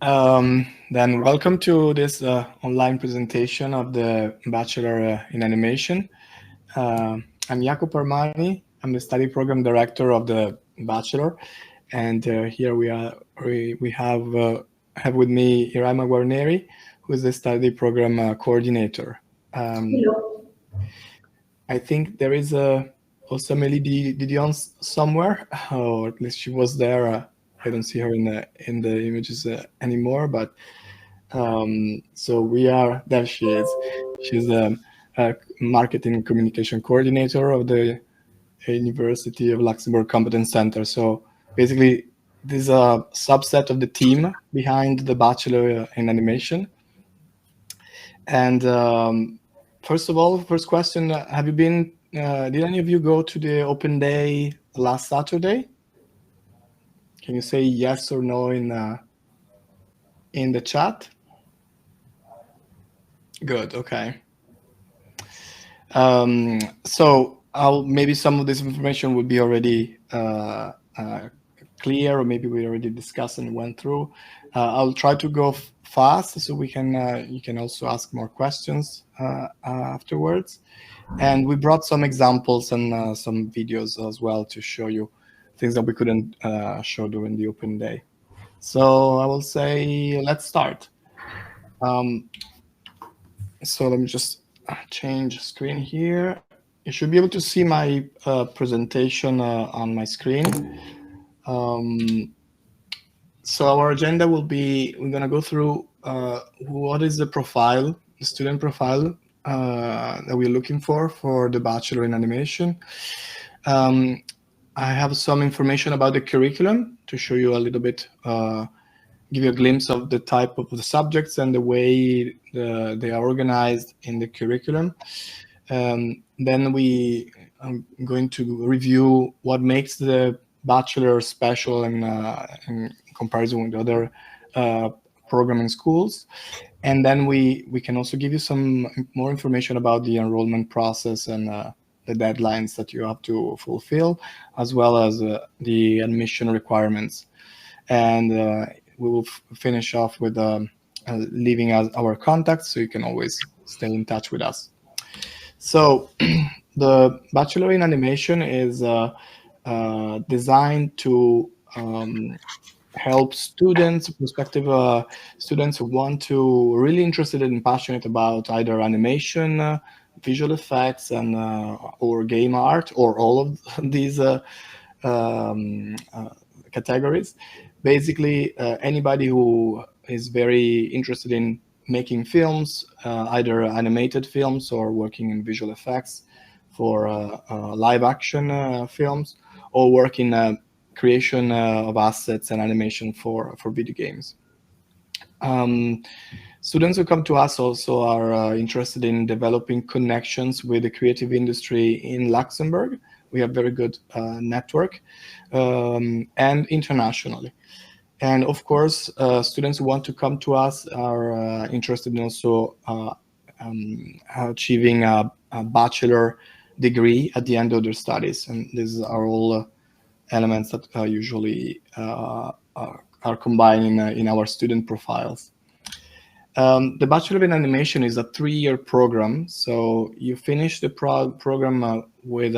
Then welcome to this online presentation of the Bachelor in Animation. I'm Jacopo Armani. I'm the study program director of the Bachelor, and here we have with me Iraima Guarneri, who is the study program coordinator. Hello. I think there is also Amélie Didion somewhere, or at least she was there. I don't see her in the images anymore, but so there she is. She's a marketing communication coordinator of the University of Luxembourg Competence Center. So basically, this is a subset of the team behind the Bachelor in Animation. And first of all, first question, have you been, did any of you go to the open day last Saturday? Can you say yes or no in the chat? Good, okay. So maybe some of this information would be already clear, or maybe we already discussed and went through. I'll try to go fast so we can you can also ask more questions afterwards. And we brought some examples and some videos as well to show you things that we couldn't show during the open day. So I will say, let's start. So let me just change screen here. You should be able to see my presentation on my screen. So our agenda will be, we're going to go through what is the profile, the student profile that we're looking for the Bachelor in Animation. I have some information about the curriculum to show you a little bit, give you a glimpse of the type of the subjects and the way they are organized in the curriculum. Then I'm going to review what makes the Bachelor special in comparison with other programming schools. And then we can also give you some more information about the enrollment process and the deadlines that you have to fulfill, as well as the admission requirements. And we will finish off with leaving our contacts, so you can always stay in touch with us. So the Bachelor in Animation is designed to help students, prospective students who want to, really interested and passionate about either animation, visual effects, and or game art, or all of these categories. Basically, anybody who is very interested in making films, either animated films or working in visual effects for live action films, or work in creation of assets and animation for video games. Students who come to us also are interested in developing connections with the creative industry in Luxembourg. We have very good network, and internationally. And of course, students who want to come to us are interested in also achieving a bachelor degree at the end of their studies. And these are all elements that usually are combined in our student profiles. The Bachelor in Animation is a 3-year program. So you finish the program with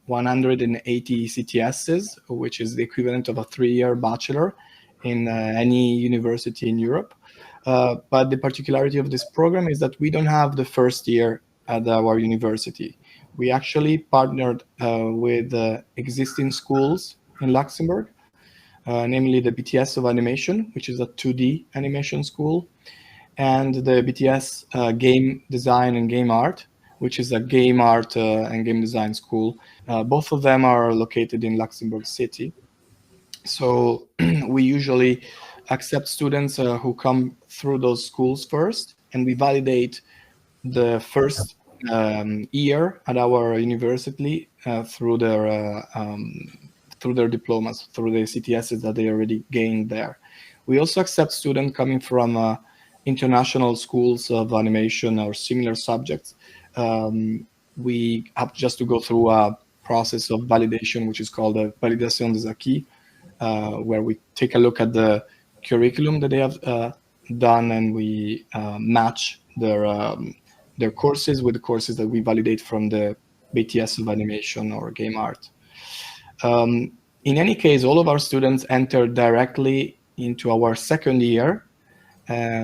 180 CTSs, which is the equivalent of a 3-year bachelor in any university in Europe. But the particularity of this program is that we don't have the first year at our university. We actually partnered with existing schools in Luxembourg, namely the BTS of Animation, which is a 2D animation school, and the BTS Game Design and Game Art, which is a game art and game design school. Both of them are located in Luxembourg City. So we usually accept students who come through those schools first, and we validate the first year at our university through their diplomas, through the CTSs that they already gained there. We also accept students coming from international schools of animation or similar subjects. We have just to go through a process of validation, which is called the validation des acquis, where we take a look at the curriculum that they have done, and we match their courses with the courses that we validate from the BTS of animation or game art. In any case, all of our students enter directly into our second year,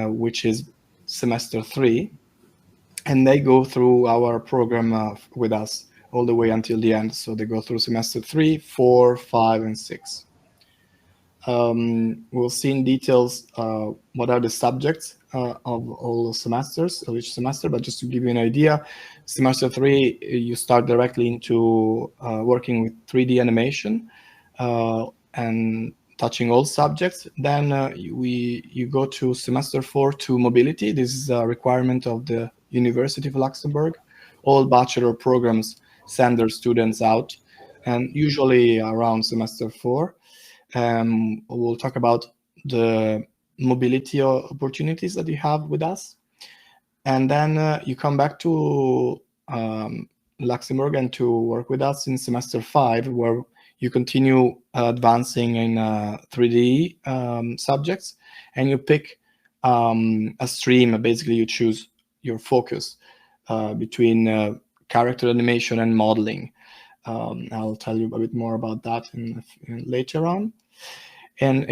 which is semester 3, and they go through our program with us all the way until the end. So they go through semester 3, 4, 5, and 6. We'll see in details what are the subjects of all the semesters, of each semester, but just to give you an idea, semester 3, you start directly into working with 3D animation and touching all subjects. Then you go to semester 4 to mobility. This is a requirement of the University of Luxembourg. All bachelor programs send their students out, and usually around semester 4. We'll talk about the mobility opportunities that you have with us. And then you come back to Luxembourg and to work with us in semester 5, where you continue advancing in 3D subjects, and you pick a stream. Basically, you choose your focus between character animation and modeling. I'll tell you a bit more about that later on. And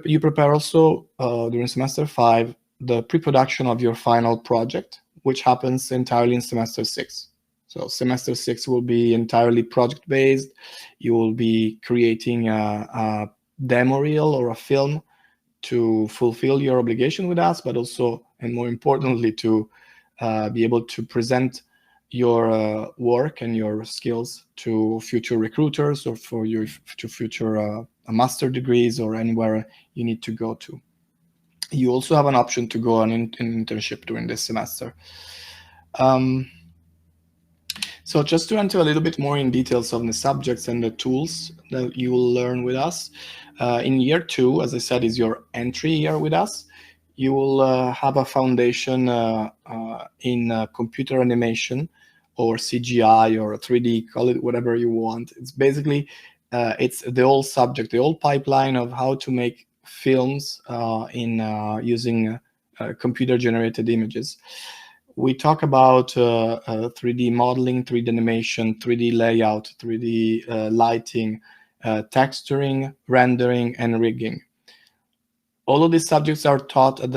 you prepare also during semester 5 the pre-production of your final project, which happens entirely in semester 6. So semester 6 will be entirely project-based. You will be creating a demo reel or a film to fulfill your obligation with us, but also, and more importantly, to be able to present your work and your skills to future recruiters or to future master degrees or anywhere you need to go to. You also have an option to go on an internship during this semester. So just to enter a little bit more in details on the subjects and the tools that you will learn with us, in year 2, as I said, is your entry year with us. You will have a foundation in computer animation or CGI or 3D, call it whatever you want. It's basically, it's the whole subject, the whole pipeline of how to make films using computer-generated images. We talk about 3D modeling, 3D animation, 3D layout, 3D lighting, texturing, rendering, and rigging. All of these subjects are taught at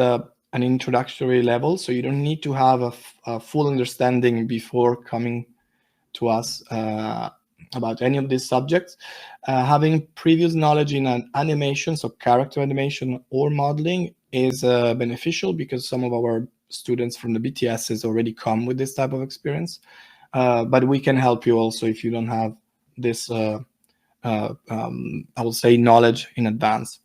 an introductory level, so you don't need to have a full understanding before coming to us about any of these subjects. Having previous knowledge in an animation, so character animation or modeling, is beneficial because some of our students from the BTSs already come with this type of experience. But we can help you also if you don't have this, I will say, knowledge in advance.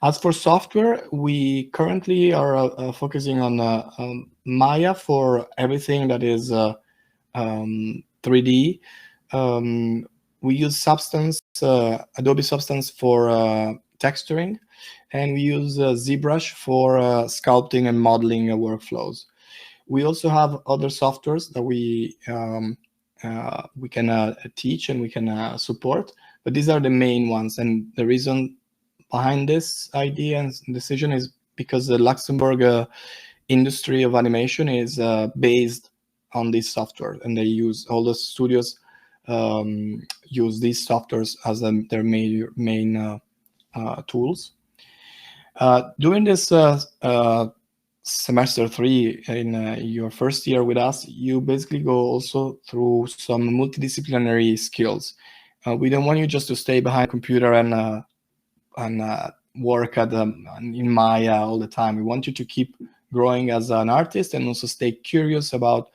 As for software, we currently are focusing on Maya for everything that is 3D. We use Adobe Substance for texturing, and we use ZBrush for sculpting and modeling workflows. We also have other softwares that we can teach and we can support, but these are the main ones. And the reason behind this idea and decision is because the Luxembourg industry of animation is based on this software, and they use, all the studios use these softwares as their main tools. During this semester 3 in your first year with us, you basically go also through some multidisciplinary skills. We don't want you just to stay behind a computer and work in Maya all the time. We want you to keep growing as an artist and also stay curious about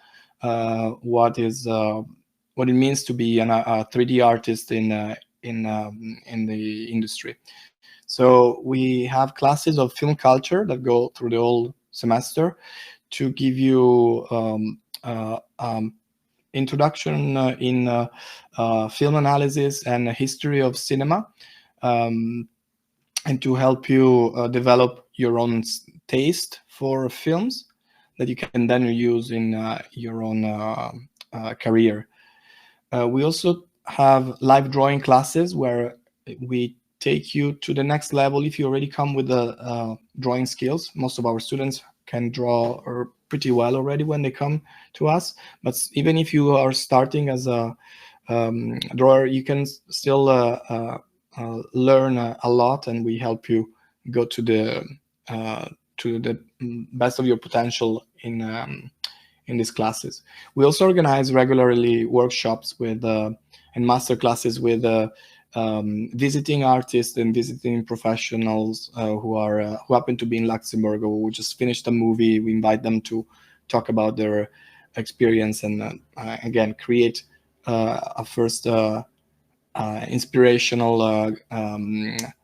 what it means to be a 3D artist in the industry. So we have classes of film culture that go through the whole semester to give you introduction in film analysis and history of cinema, and to help you develop your own taste for films that you can then use in your own career. We also have live drawing classes where we take you to the next level if you already come with the drawing skills. Most of our students can draw pretty well already when they come to us. But even if you are starting as a drawer, you can still learn a lot, and we help you go to the best of your potential in these classes. We also organize regularly workshops with and master classes with visiting artists and visiting professionals who happen to be in Luxembourg or who just finished a movie. We invite them to talk about their experience and again create a first inspirational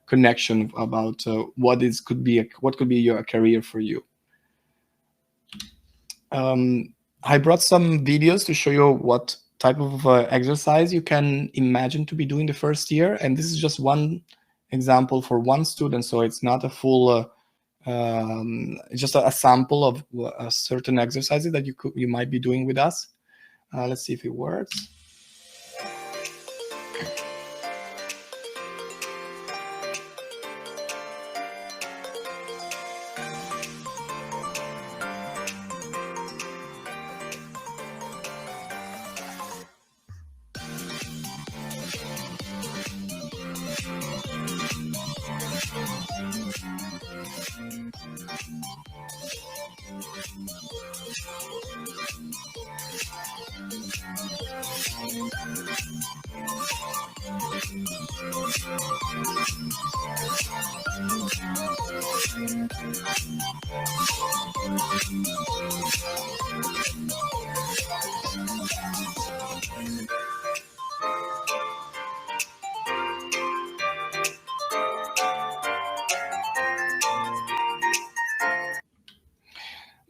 connection about what could be your career for you. I brought some videos to show you what type of exercise you can imagine to be doing the first year, and this is just one example for one student, so it's not a full it's just a sample of certain exercises that you might be doing with us. Let's see if it works.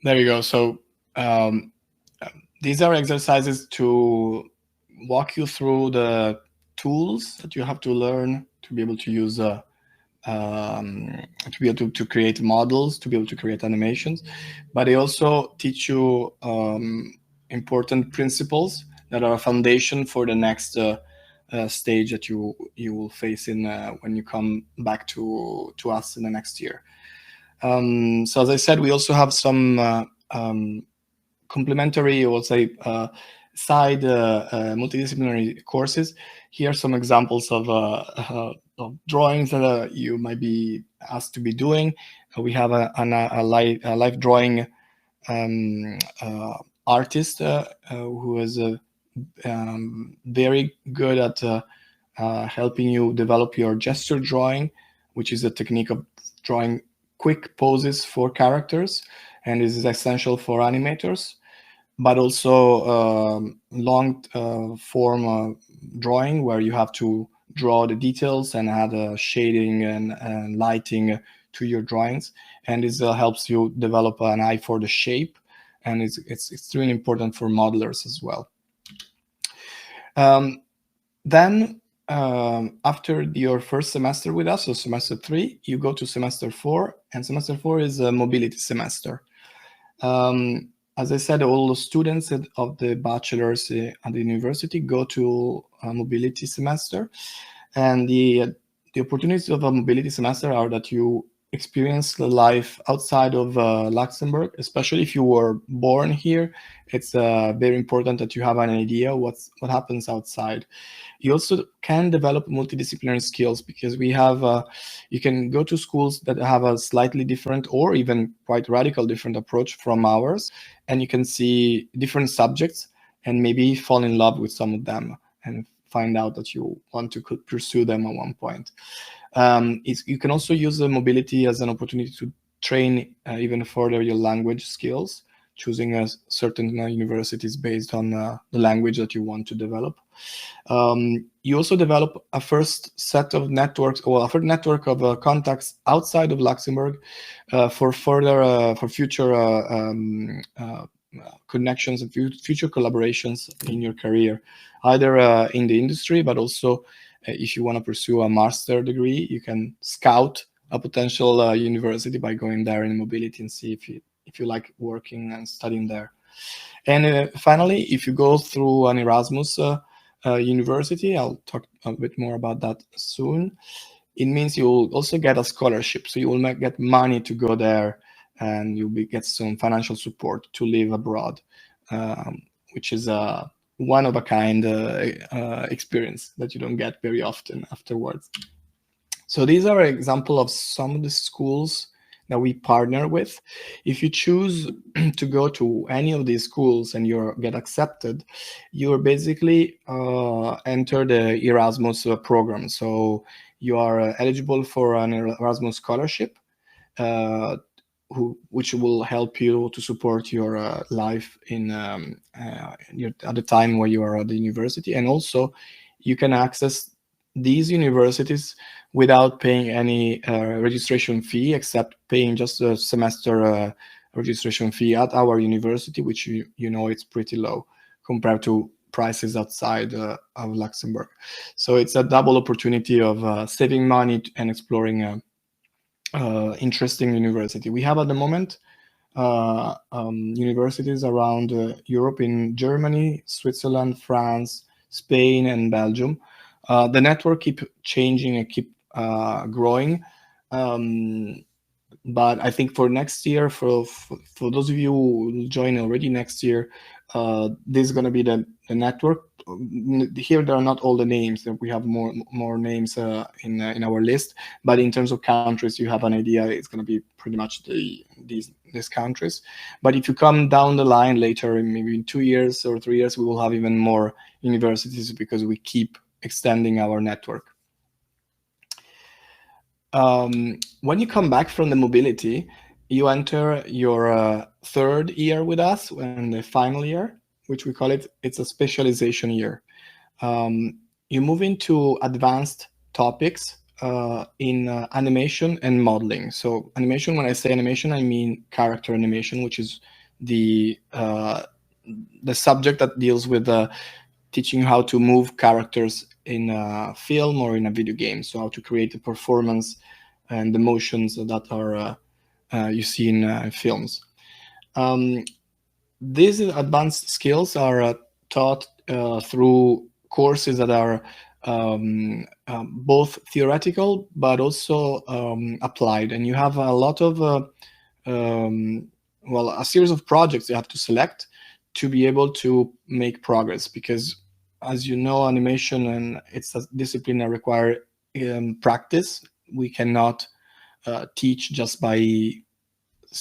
There you go. So these are exercises to walk you through the tools that you have to learn to be able to use to be able to create models, to be able to create animations, but they also teach you important principles that are a foundation for the next stage that you will face in when you come back to us in the next year. So as I said, we also have some complementary, or say, side multidisciplinary courses. Here are some examples of drawings that you might be asked to be doing. We have a live drawing artist who is very good at helping you develop your gesture drawing, which is a technique of drawing quick poses for characters, and this is essential for animators, but also long form drawing where you have to draw the details and add shading and lighting to your drawings, and this helps you develop an eye for the shape, and it's extremely important for modelers as well. Then after your first semester with us, so semester 3, you go to semester 4, and semester 4 is a mobility semester. As I said, all the students of the bachelors at the university go to a mobility semester, and the opportunities of a mobility semester are that you experience the life outside of Luxembourg, especially if you were born here. It's very important that you have an idea what happens outside. You also can develop multidisciplinary skills because we have you can go to schools that have a slightly different or even quite radical different approach from ours, and you can see different subjects and maybe fall in love with some of them and find out that you want to pursue them at one point. You can also use the mobility as an opportunity to train even further your language skills, choosing certain universities based on the language that you want to develop. You also develop a first set of networks, or a first network of contacts outside of Luxembourg for further for future connections and future collaborations in your career, either in the industry, but also if you want to pursue a master degree, you can scout a potential university by going there in mobility and see if you like working and studying there. And finally, if you go through an Erasmus university, I'll talk a bit more about that soon. it means you'll also get a scholarship. So you will get money to go there, and you'll get some financial support to live abroad, which is a one of a kind experience that you don't get very often afterwards. So these are an example of some of the schools that we partner with. If you choose to go to any of these schools and you get accepted, you're basically enter the Erasmus program. So you are eligible for an Erasmus scholarship, which will help you to support your life in at the time where you are at the university. And also you can access these universities without paying any registration fee, except paying just a semester registration fee at our university, which you know it's pretty low compared to prices outside of Luxembourg. So it's a double opportunity of saving money and exploring interesting university. We have at the moment universities around Europe, in Germany, Switzerland, France, Spain, and Belgium. The network keep changing and keep growing. But I think for next year, for those of you who will join already next year, this is going to be the network. Here there are not all the names. We have more names in our list, but in terms of countries, you have an idea. It's going to be pretty much these countries. But if you come down the line later, maybe in 2 years or 3 years, we will have even more universities because we keep extending our network. When you come back from the mobility, you enter your third year with us, and the final year, which we call it's a specialization year. You move into advanced topics in animation and modeling. So animation, when I say animation, I mean character animation, which is the subject that deals with teaching how to move characters in a film or in a video game. So how to create a performance and the motions that are you see in films. These advanced skills are taught through courses that are both theoretical but also applied. And you have a lot of, a series of projects you have to select to be able to make progress, because as you know, animation and it's a discipline that require practice. We cannot teach just by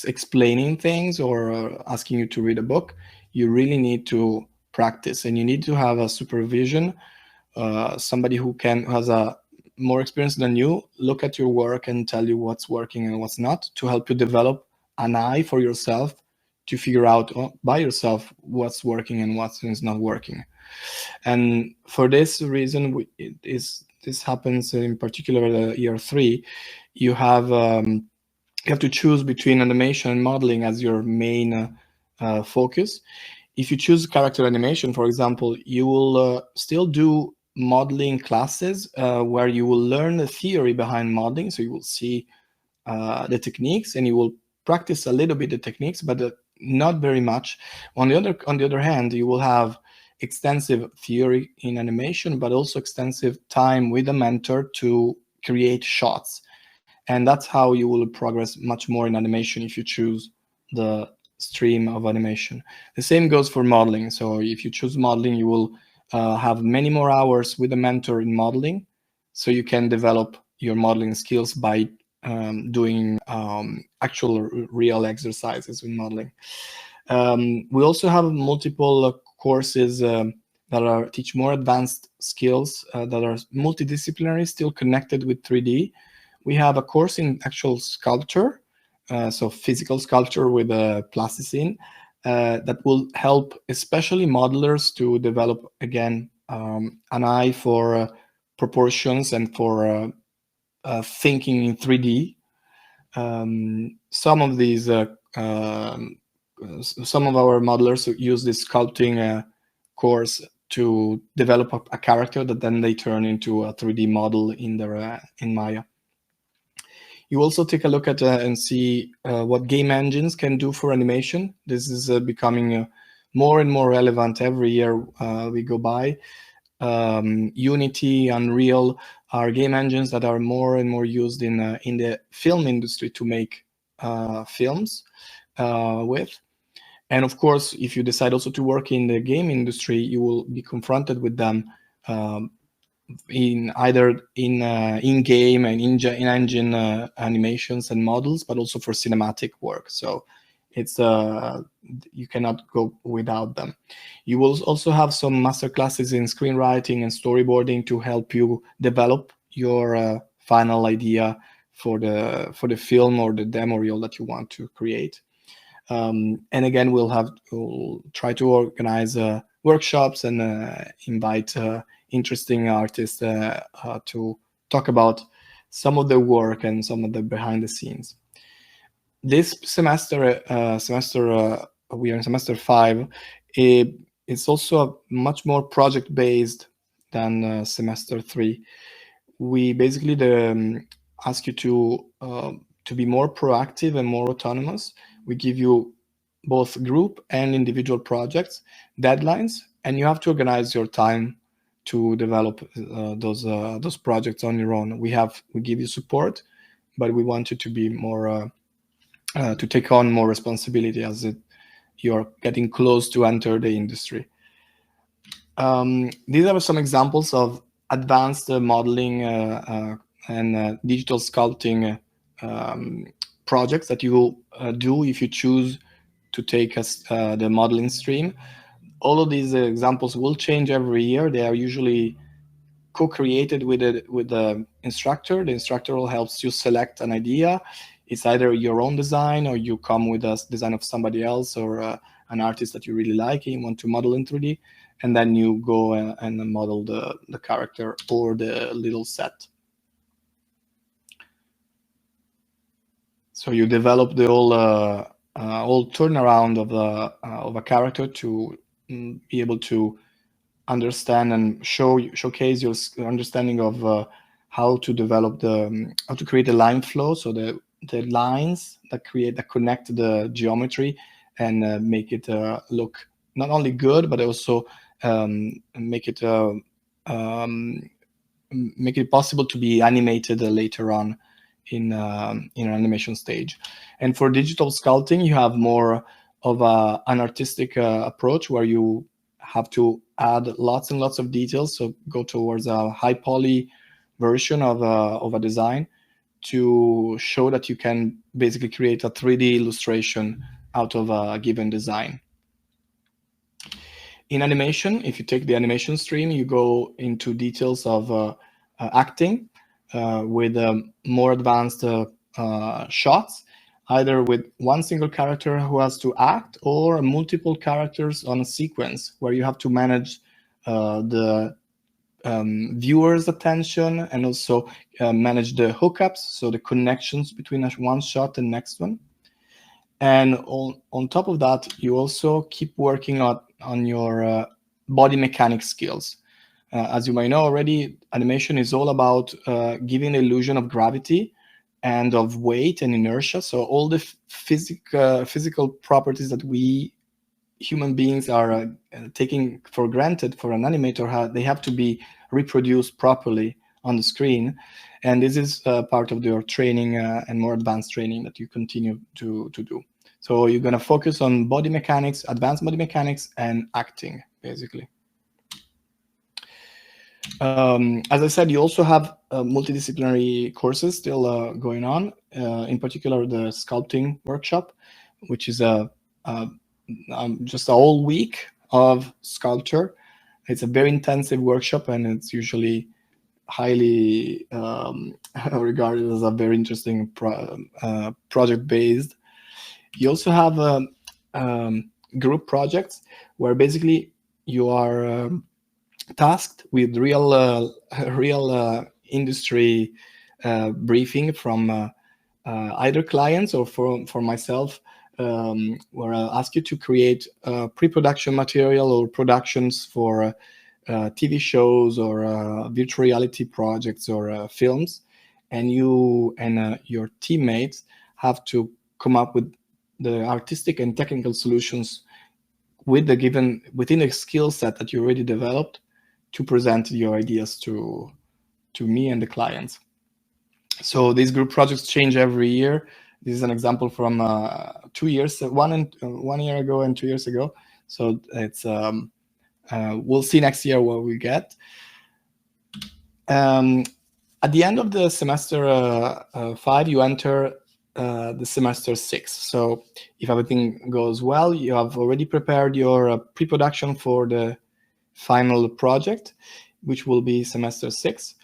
explaining things or asking you to read a book. You really need to practice, and you need to have a supervision, somebody who has a more experience than you, look at your work and tell you what's working and what's not, to help you develop an eye for yourself, to figure out by yourself what's working and what is not working. And for this reason, this happens in particular year 3. You have to choose between animation and modeling as your main focus. If you choose character animation, for example, you will still do modeling classes where you will learn the theory behind modeling. So you will see the techniques, and you will practice a little bit the techniques, but not very much. On the other hand, you will have extensive theory in animation, but also extensive time with a mentor to create shots. And that's how you will progress much more in animation if you choose the stream of animation. The same goes for modeling. So if you choose modeling, you will have many more hours with a mentor in modeling, so you can develop your modeling skills by doing actual real exercises in modeling. We also have multiple courses that teach more advanced skills that are multidisciplinary, still connected with 3D. We have a course in actual sculpture, so physical sculpture with plasticine, that will help especially modelers to develop, again, an eye for proportions and for thinking in 3D. Some of our modelers use this sculpting course to develop a character that then they turn into a 3D model in Maya. You also take a look at and see what game engines can do for animation. This is becoming more and more relevant every year we go by. Unity, Unreal are game engines that are more and more used in the film industry to make films with. And of course, if you decide also to work in the game industry, you will be confronted with them um, in either in game and in engine animations and models, but also for cinematic work. So it's you cannot go without them. You will also have some master classes in screenwriting and storyboarding to help you develop your final idea for the film or the demo reel that you want to create. And again, we'll try to organize workshops and invite interesting artists to talk about some of their work and some of the behind the scenes. This semester, we are in semester 5. It's also much more project based than semester 3. We basically ask you to be more proactive and more autonomous. We give you both group and individual projects, deadlines, and you have to organize your time to develop those projects on your own. We give you support, but we want you to be more to take on more responsibility as you're getting close to enter the industry. These are some examples of advanced modeling and digital sculpting projects that you do if you choose to take the modeling stream. All of these examples will change every year. They are usually co-created with the instructor. The instructor will help you select an idea. It's either your own design or you come with a design of somebody else or an artist that you really like and you want to model in 3D. And then you go and model the character or the little set. So you develop the whole turnaround of a character to be able to understand and showcase your understanding of how to develop how to create a line flow. So the lines that connect the geometry and make it look not only good but also make it possible to be animated later on in an animation stage. And for digital sculpting, you have more of an artistic approach where you have to add lots and lots of details. So go towards a high poly version of a design to show that you can basically create a 3D illustration out of a given design. In animation, if you take the animation stream, you go into details of acting with more advanced shots, either with one single character who has to act or multiple characters on a sequence where you have to manage the viewer's attention and also manage the hookups, so the connections between one shot and next one. And on top of that, you also keep working on your body mechanics skills. As you might know already, animation is all about giving the illusion of gravity and of weight and inertia. So all the physical properties that we human beings are taking for granted for an animator, they have to be reproduced properly on the screen. And this is part of your training and more advanced training that you continue to do. So you're going to focus on body mechanics, advanced body mechanics, and acting, basically. As I said, you also have multidisciplinary courses still going on, in particular the sculpting workshop, which is just a whole week of sculpture. It's a very intensive workshop, and it's usually highly regarded as a very interesting project-based. You also have group projects where basically you are tasked with real industry briefing from either clients or for myself, where I'll ask you to create pre-production material or productions for TV shows or virtual reality projects or films, and you and your teammates have to come up with the artistic and technical solutions within the skill set that you already developed to present your ideas to me and the clients. So these group projects change every year. This is an example from 2 years, 1 year ago and 2 years ago. So it's we'll see next year what we get. At the end of the semester 5, you enter the semester 6. So if everything goes well, you have already prepared your pre-production for the final project, which will be semester 6.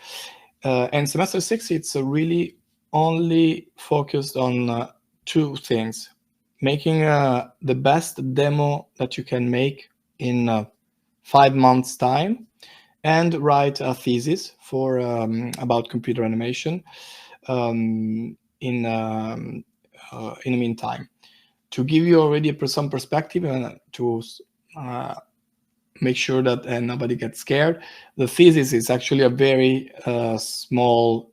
And semester 6, it's really only focused on 2 things: making the best demo that you can make in 5 months' time, and write a thesis for about computer animation in the meantime. To give you already some perspective and to make sure that nobody gets scared, the thesis is actually a very small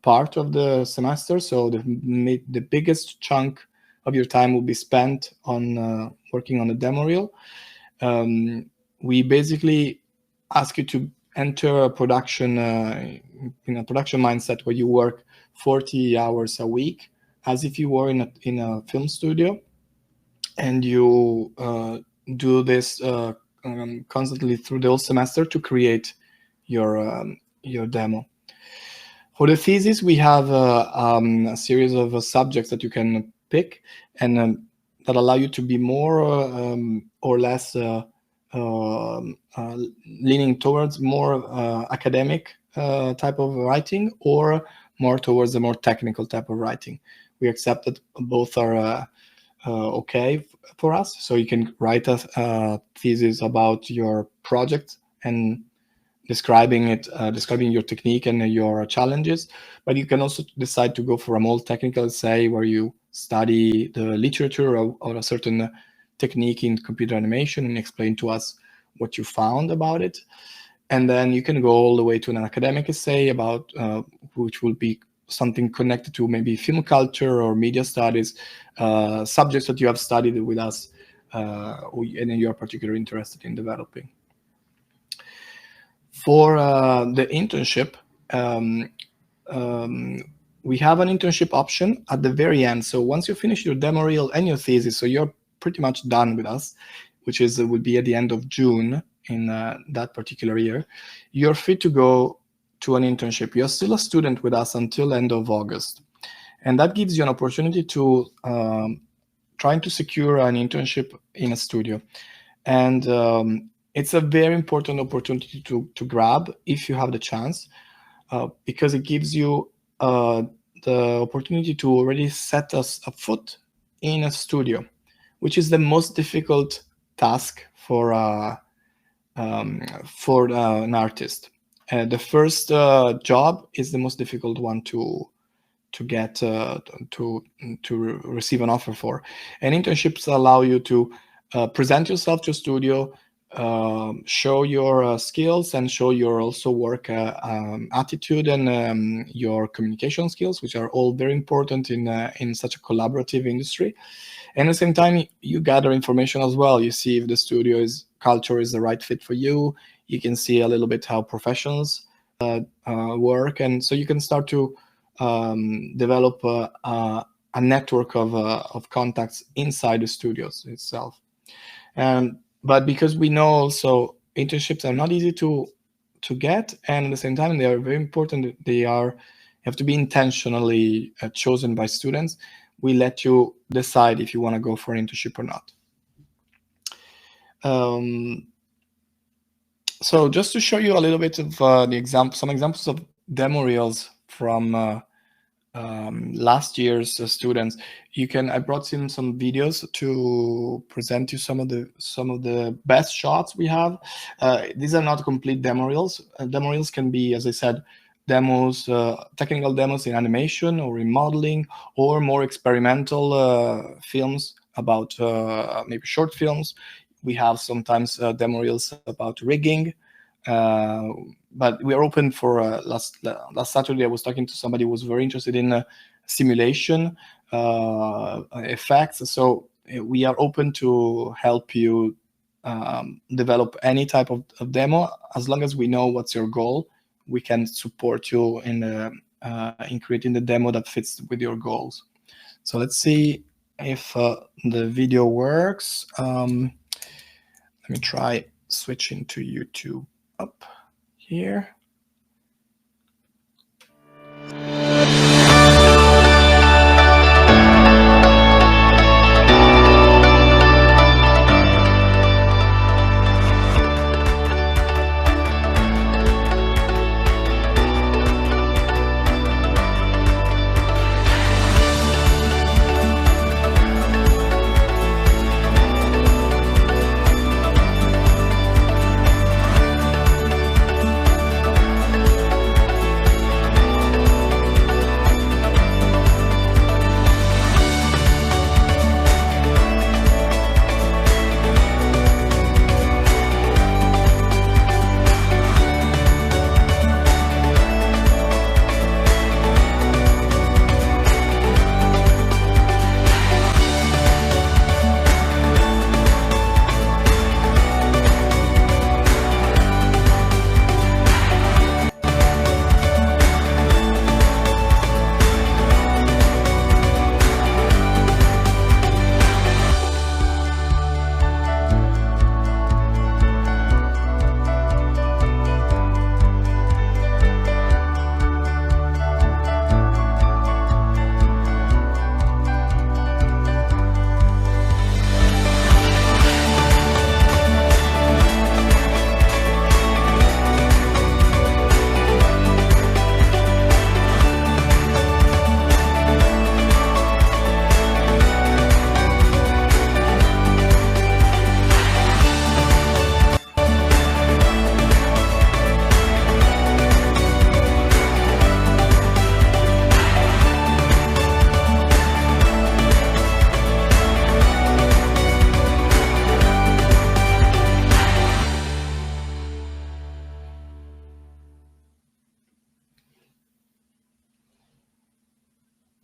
part of the semester. So the biggest chunk of your time will be spent on working on the demo reel. We basically ask you to enter a production in a production mindset where you work 40 hours a week, as if you were in a film studio, and you do this constantly through the whole semester to create your demo. For the thesis, we have a series of subjects that you can pick, and that allow you to be more or less leaning towards more academic type of writing, or more towards the more technical type of writing. We accept that both are okay for us. So you can write a thesis about your project and describing your technique and your challenges. But you can also decide to go for a more technical essay where you study the literature or a certain technique in computer animation and explain to us what you found about it. And then you can go all the way to an academic essay about which will be something connected to maybe film culture or media studies, subjects that you have studied with us and you are particularly interested in developing. For the internship, we have an internship option at the very end. So once you finish your demo reel and your thesis, so you're pretty much done with us, which would be at the end of June in that particular year, you're free to go to an internship. You're still a student with us until end of August. And that gives you an opportunity to trying to secure an internship in a studio. And it's a very important opportunity to grab if you have the chance, because it gives you the opportunity to already set us a foot in a studio, which is the most difficult task for an artist. The first job is the most difficult one to get to receive an offer for. And internships allow you to present yourself to a studio, show your skills, and show your also work attitude and your communication skills, which are all very important in such a collaborative industry. And at the same time, you gather information as well. You see if the studio culture is the right fit for you. You can see a little bit how professionals work, and so you can start to develop a network of contacts inside the studios itself. But because we know also internships are not easy to get, and at the same time they are very important, they have to be intentionally chosen by students. We let you decide if you want to go for an internship or not. So just to show you a little bit of some examples of demo reels from last year's students. I brought in some videos to present you some of the best shots we have. These are not complete demo reels. Demo reels can be, as I said, demos, technical demos in animation or in modeling, or more experimental films about maybe short films. We have sometimes demo reels about rigging. But we are open for last Saturday I was talking to somebody who was very interested in simulation effects. So we are open to help you develop any type of demo. As long as we know what's your goal, we can support you in creating the demo that fits with your goals. So let's see if the video works. Let me try switching to YouTube up here.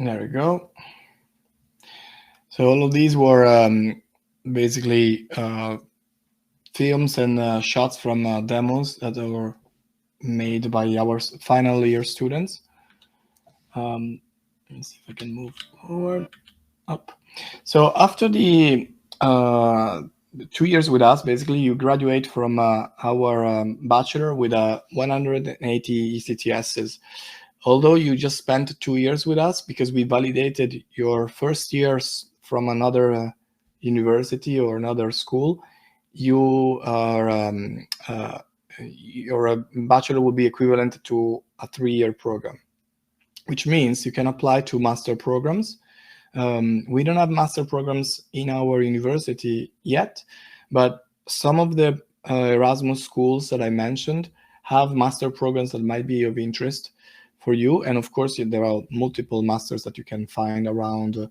There we go. So all of these were basically films and shots from demos that were made by our final year students. Let me see if I can move forward, up. So after the 2 years with us, basically you graduate from our bachelor with 180 ECTSs. Although you just spent 2 years with us, because we validated your first years from another university or another school, you are your bachelor will be equivalent to a 3-year program, which means you can apply to master programs. We don't have master programs in our university yet, but some of the Erasmus schools that I mentioned have master programs that might be of interest for you. And of course, there are multiple masters that you can find around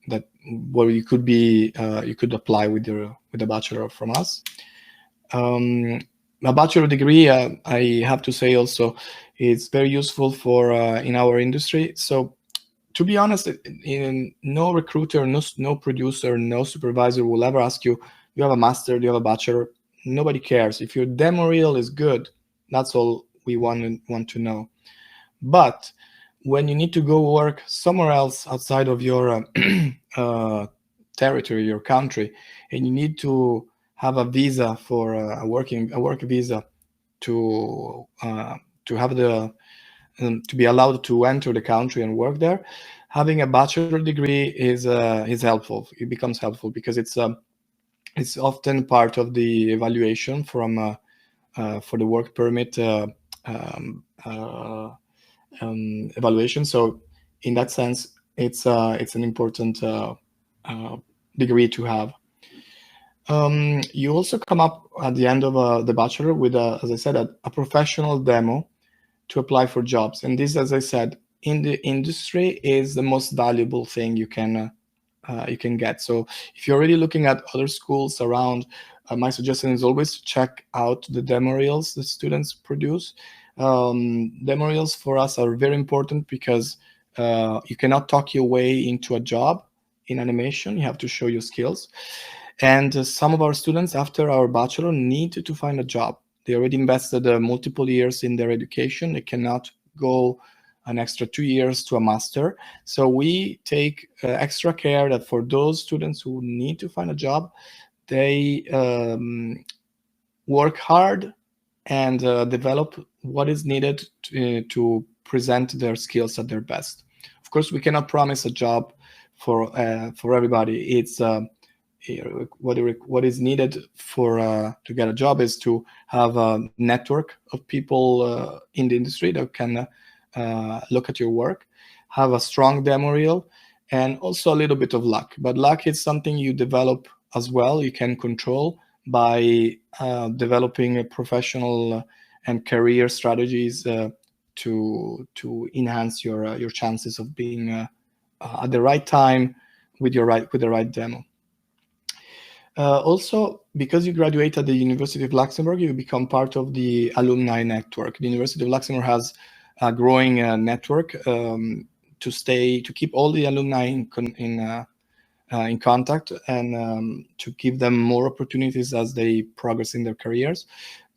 that where you could be you could apply with the bachelor from us. A bachelor degree, I have to say also, it's very useful for in our industry. So to be honest, no recruiter, no producer, no supervisor will ever ask you, you have a master, do you have a bachelor? Nobody cares. If your demo reel is good, that's all we want to know. But when you need to go work somewhere else outside of your territory, your country, and you need to have a visa for a work visa to have the to be allowed to enter the country and work there, having a bachelor degree is helpful. It becomes helpful because it's often part of the evaluation from for the work permit evaluation. So in that sense, it's an important degree to have. You also come up at the end of the bachelor with, as I said, a professional demo to apply for jobs. And this, as I said, in the industry is the most valuable thing you can get. So if you're already looking at other schools around, my suggestion is always to check out the demo reels the students produce. Demo reels for us are very important because you cannot talk your way into a job in animation. You have to show your skills. And some of our students after our bachelor need to find a job. They already invested multiple years in their education. They cannot go an extra 2 years to a master. So we take extra care that for those students who need to find a job, they work hard and develop what is needed to present their skills at their best. Of course, we cannot promise a job for everybody. It's what is needed for to get a job is to have a network of people in the industry that can look at your work, have a strong demo reel, and also a little bit of luck. But luck is something you develop as well. You can control by developing a professional and career strategies to enhance your chances of being at the right time with the right demo. Also, because you graduate at the University of Luxembourg, you become part of the alumni network. The University of Luxembourg has a growing network to keep all the alumni in contact and to give them more opportunities as they progress in their careers.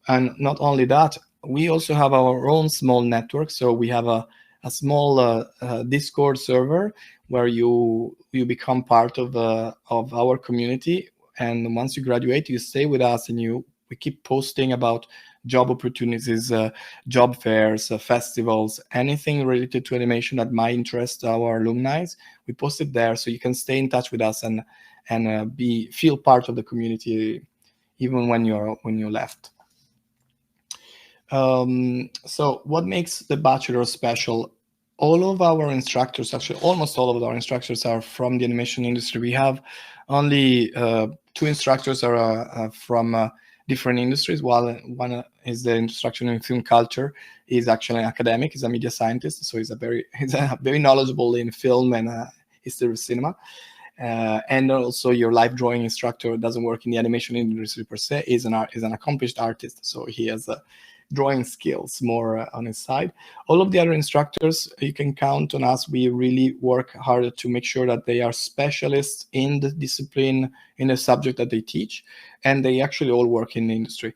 And not only that, we also have our own small network. So we have a small Discord server where you become part of our community. And once you graduate, you stay with us, and we keep posting about job opportunities, job fairs, festivals, anything related to animation that might interest our alumni. We post it there, so you can stay in touch with us and feel part of the community even when you left. So what makes the Bachelor special? All of our instructors, actually almost all of our instructors, are from the animation industry. We have only 2 instructors are from different industries. While one is the instructor in film culture. He's actually an academic. He's a media scientist, so he's very knowledgeable in film and history of cinema. And also your life drawing instructor doesn't work in the animation industry per se. Is an accomplished artist, so he has drawing skills more on his side. All of the other instructors, you can count on us. We really work hard to make sure that they are specialists in the discipline, in the subject that they teach, and they actually all work in the industry.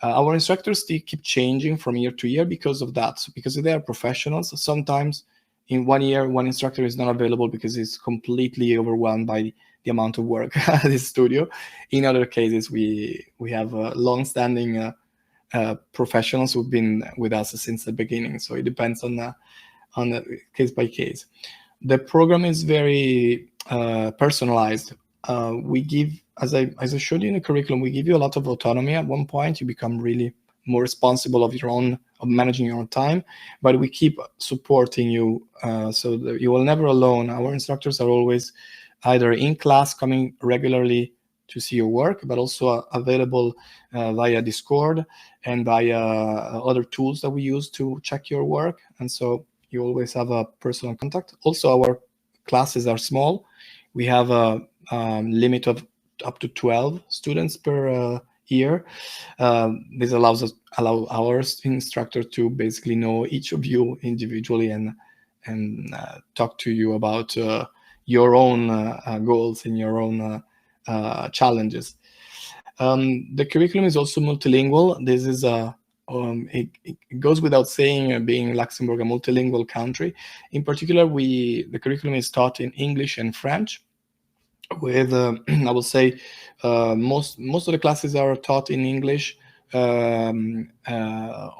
Our instructors keep changing from year to year because of that, because they are professionals. Sometimes in 1 year, one instructor is not available because he's completely overwhelmed by the amount of work at his studio. In other cases, we have long-standing professionals who've been with us since the beginning. So it depends on the case by case. The program is very personalized. We give, as I showed you in the curriculum, we give you a lot of autonomy. At one point, you become really more responsible of managing your own time, but we keep supporting you so that you will never alone. Our instructors are always either in class, coming regularly to see your work, but also available via Discord and via other tools that we use to check your work. And so you always have a personal contact. Also, our classes are small. We have a limit of up to 12 students per year. This allow our instructor to basically know each of you individually and talk to you about your own goals and your own challenges. The curriculum is also multilingual. This is it goes without saying, being Luxembourg a multilingual country. In particular, the curriculum is taught in English and French. With I will say most of the classes are taught in English,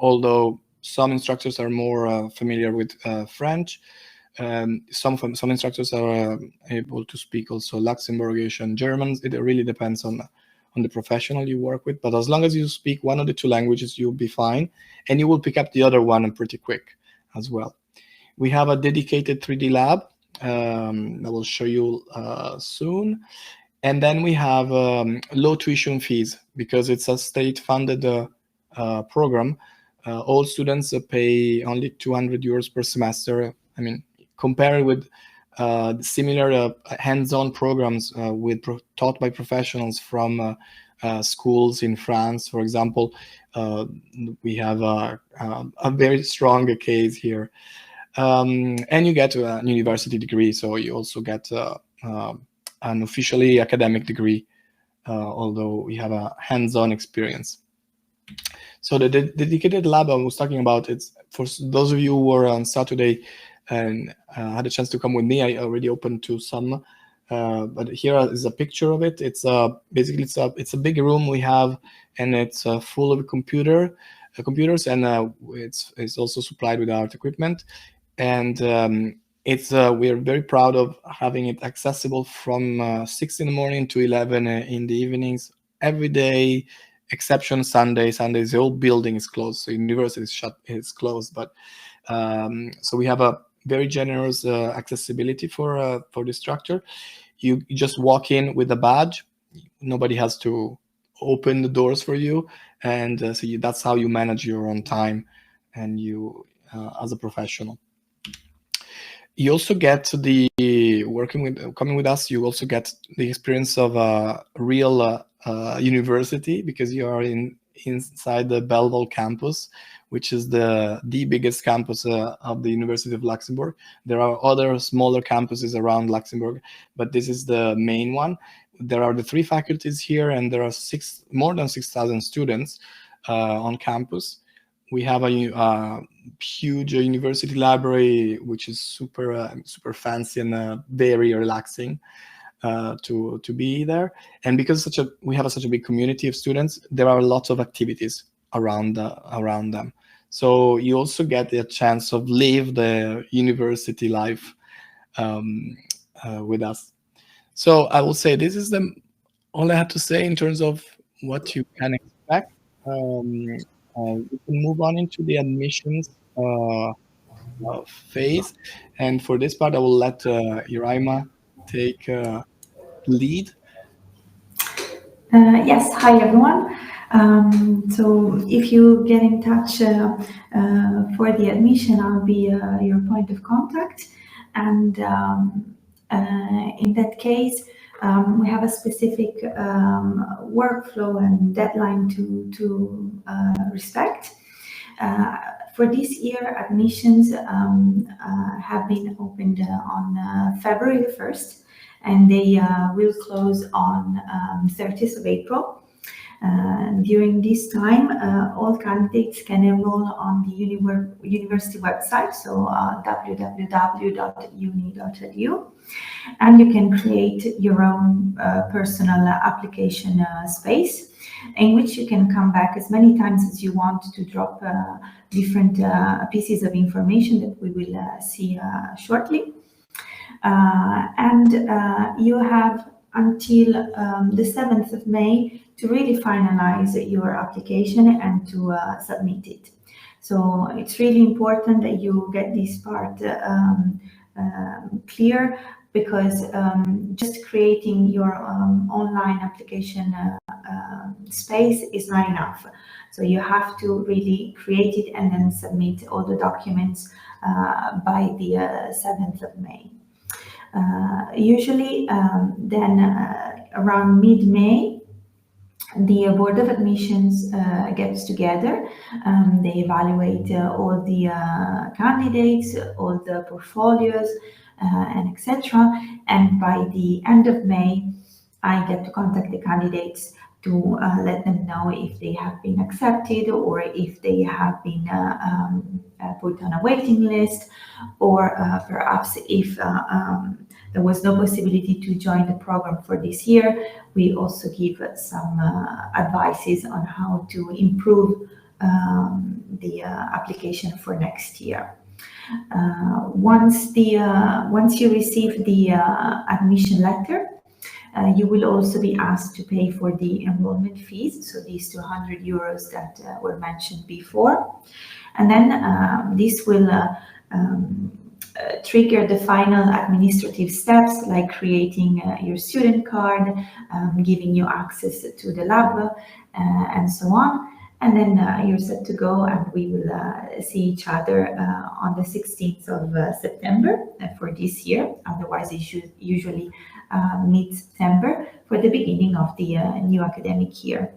although some instructors are more familiar with French. Some instructors are able to speak also Luxembourgish and German. It really depends on the professional you work with, but as long as you speak one of the 2 languages, you'll be fine, and you will pick up the other one pretty quick as well. We have a dedicated 3D lab I will show you soon. And then we have low tuition fees because it's a state-funded program. All students pay only 200 euros per semester. I mean, compared with similar hands-on programs taught by professionals from schools in France, for example, we have a very strong case here. And you get a university degree, so you also get an officially academic degree although we have a hands-on experience. So the dedicated lab I was talking about, it's for those of you who were on Saturday and had a chance to come with me. I already opened to some, but here is a picture of it. It's basically it's a big room we have, and it's full of computers, and it's also supplied with art equipment, and it's we're very proud of having it accessible from 6 in the morning to 11 in the evenings every day, exception Sunday. Sundays the whole building is closed, so university is shut, it's closed. But so we have a very generous accessibility for the structure. You just walk in with a badge. Nobody has to open the doors for you, and so that's how you manage your own time, and you as a professional. You also get the coming with us. You also get the experience of a real university, because you are inside the Belleville campus, which is the biggest campus of the University of Luxembourg. There are other smaller campuses around Luxembourg, but this is the main one. There are the 3 faculties here, and there are more than 6,000 students on campus. We have a huge university library, which is super fancy and very relaxing to be there. And because we have such a big community of students, there are lots of activities around them. So you also get the chance of live the university life with us. So I will say this is all I have to say in terms of what you can expect. We can move on into the admissions phase, and for this part, I will let Iraima take lead. Yes, hi everyone. So if you get in touch for the admission, I'll be your point of contact, and in that case, we have a specific workflow and deadline to respect. For this year, admissions have been opened on February the 1st, and they will close on 30th of April. During this time, all candidates can enroll on the university website, so www.uni.edu, and you can create your own personal application space, in which you can come back as many times as you want to drop different pieces of information that we will see shortly. And you have until the 7th of May to really finalize your application and to submit it. So it's really important that you get this part clear, because just creating your online application space is not enough. So you have to really create it and then submit all the documents by the 7th of May. Usually then around mid-May, the Board of Admissions gets together. They evaluate all the candidates, all the portfolios, and etc. And by the end of May, I get to contact the candidates to let them know if they have been accepted, or if they have been put on a waiting list, or perhaps if there was no possibility to join the program for this year. We also give some advices on how to improve the application for next year. Once you receive the admission letter, you will also be asked to pay for the enrollment fees, so these 200 euros that were mentioned before. And then this will trigger the final administrative steps, like creating your student card, giving you access to the lab, and so on. And then you're set to go, and we will see each other on the 16th of September for this year. Otherwise, it should usually mid-September for the beginning of the new academic year.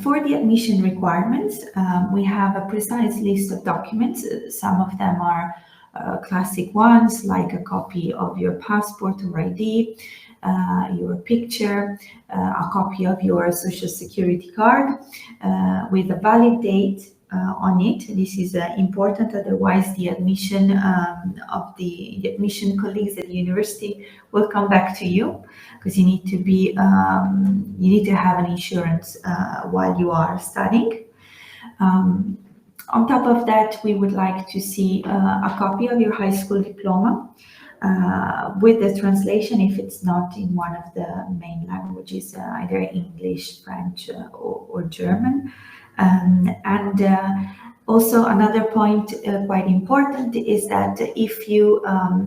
For the admission requirements, we have a precise list of documents. Some of them are classic ones, like a copy of your passport or ID, your picture, a copy of your social security card with a valid date on it. This is important, otherwise the admission of the admission colleagues at the university will come back to you, because you need to be you need to have an insurance while you are studying. On top of that, we would like to see a copy of your high school diploma with the translation if it's not in one of the main languages, either English, French, or German. Also another point quite important is that if you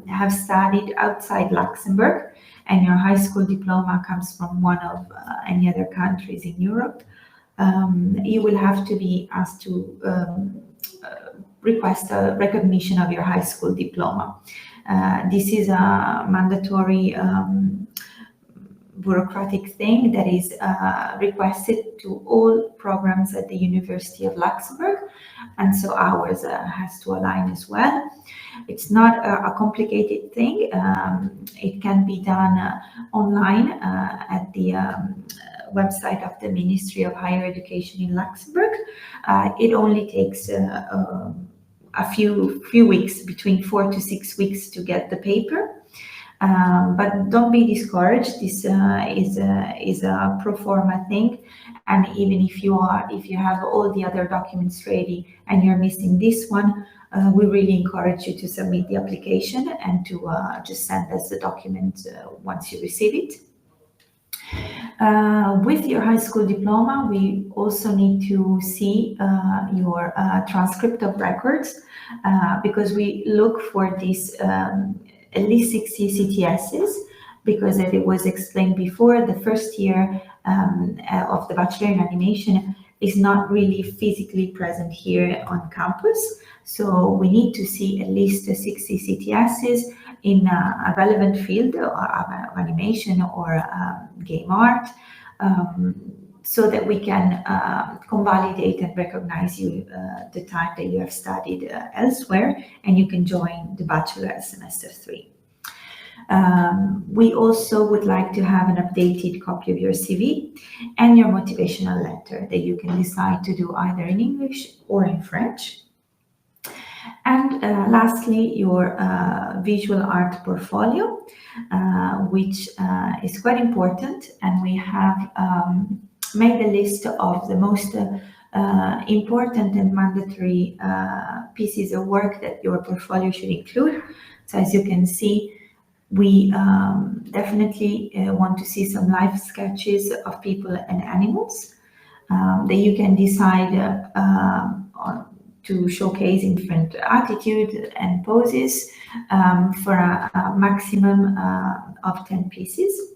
have studied outside Luxembourg and your high school diploma comes from one of any other countries in Europe, you will have to be asked to request a recognition of your high school diploma. This is a mandatory bureaucratic thing that is requested to all programs at the University of Luxembourg, and so ours has to align as well. It's not a complicated thing. It can be done online at the website of the Ministry of Higher Education in Luxembourg. It only takes a few weeks, between 4 to 6 weeks, to get the paper. But don't be discouraged. This is a pro forma thing, and even if you have all the other documents ready and you're missing this one, we really encourage you to submit the application and to just send us the document once you receive it. With your high school diploma, we also need to see your transcript of records, because we look for this at least 60 CTSs, because as it was explained before, the first year of the Bachelor in Animation is not really physically present here on campus. So we need to see at least 60 CTSs in a relevant field of animation or game art, so that we can convalidate and recognize you the time that you have studied elsewhere, and you can join the Bachelor at semester 3. We also would like to have an updated copy of your CV and your motivational letter that you can decide to do either in English or in French. And lastly, your visual art portfolio, which is quite important, and we have made a list of the most important and mandatory pieces of work that your portfolio should include. So as you can see, we definitely want to see some live sketches of people and animals that you can decide on to showcase in different attitudes and poses for a maximum of 10 pieces.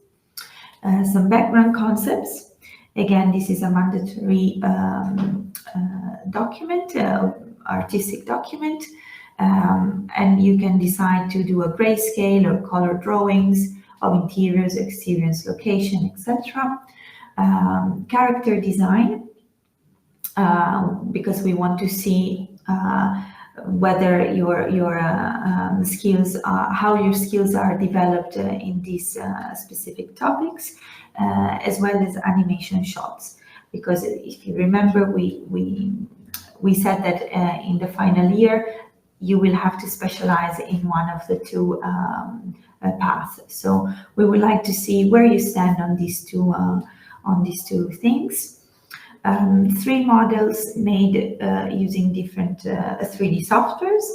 Some background concepts. Again, this is a mandatory document, artistic document, and you can decide to do a grayscale or color drawings of interiors, exteriors, location, etc. Character design, because we want to see whether your skills are, how your skills are developed in these specific topics, as well as animation shots. Because if you remember, we said that in the final year you will have to specialize in one of the two paths. So we would like to see where you stand on these two things. 3 models made using different 3D softwares